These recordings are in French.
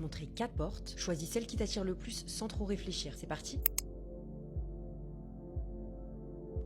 te montrer 4 portes. Choisis celle qui t'attire le plus sans trop réfléchir. C'est parti?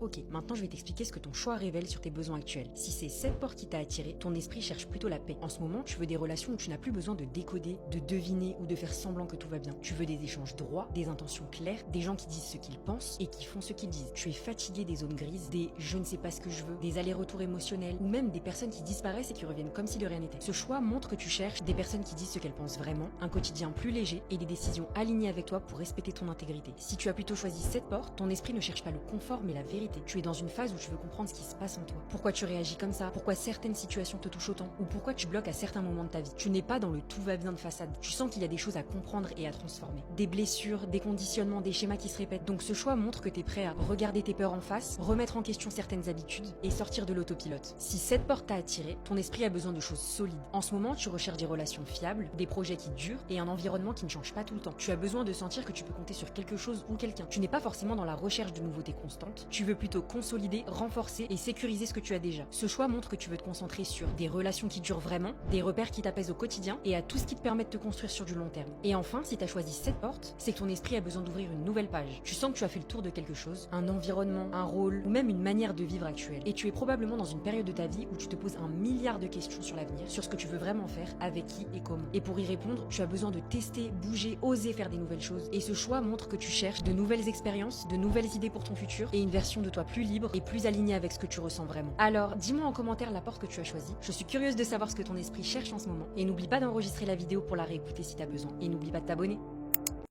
Ok, maintenant je vais t'expliquer ce que ton choix révèle sur tes besoins actuels. Si c'est cette porte qui t'a attiré, ton esprit cherche plutôt la paix. En ce moment, tu veux des relations où tu n'as plus besoin de décoder, de deviner ou de faire semblant que tout va bien. Tu veux des échanges droits, des intentions claires, des gens qui disent ce qu'ils pensent et qui font ce qu'ils disent. Tu es fatigué des zones grises, des je ne sais pas ce que je veux, des allers-retours émotionnels ou même des personnes qui disparaissent et qui reviennent comme si de rien n'était. Ce choix montre que tu cherches des personnes qui disent ce qu'elles pensent vraiment, un quotidien plus léger et des décisions alignées avec toi pour respecter ton intégrité. Si tu as plutôt choisi cette porte, ton esprit ne cherche pas le confort mais la vérité. Tu es dans une phase où tu veux comprendre ce qui se passe en toi. Pourquoi tu réagis comme ça? Pourquoi certaines situations te touchent autant? Ou pourquoi tu bloques à certains moments de ta vie? Tu n'es pas dans le tout va bien de façade. Tu sens qu'il y a des choses à comprendre et à transformer. Des blessures, des conditionnements, des schémas qui se répètent. Donc ce choix montre que tu es prêt à regarder tes peurs en face, remettre en question certaines habitudes et sortir de l'autopilote. Si cette porte t'a attiré, ton esprit a besoin de choses solides. En ce moment, tu recherches des relations fiables, des projets qui durent et un environnement qui ne change pas tout le temps. Tu as besoin de sentir que tu peux compter sur quelque chose ou quelqu'un. Tu n'es pas forcément dans la recherche de nouveautés constantes. Tu veux plutôt consolider, renforcer et sécuriser ce que tu as déjà. Ce choix montre que tu veux te concentrer sur des relations qui durent vraiment, des repères qui t'apaisent au quotidien et à tout ce qui te permet de te construire sur du long terme. Et enfin, si tu as choisi cette porte, c'est que ton esprit a besoin d'ouvrir une nouvelle page. Tu sens que tu as fait le tour de quelque chose, un environnement, un rôle ou même une manière de vivre actuelle. Et tu es probablement dans une période de ta vie où tu te poses un milliard de questions sur l'avenir, sur ce que tu veux vraiment faire, avec qui et comment. Et pour y répondre, tu as besoin de tester, bouger, oser faire des nouvelles choses. Et ce choix montre que tu cherches de nouvelles expériences, de nouvelles idées pour ton futur et une version de toi plus libre et plus alignée avec ce que tu ressens vraiment. Alors, dis-moi en commentaire la porte que tu as choisie. Je suis curieuse de savoir ce que ton esprit cherche en ce moment. Et n'oublie pas d'enregistrer la vidéo pour la réécouter si tu as besoin. Et n'oublie pas de t'abonner.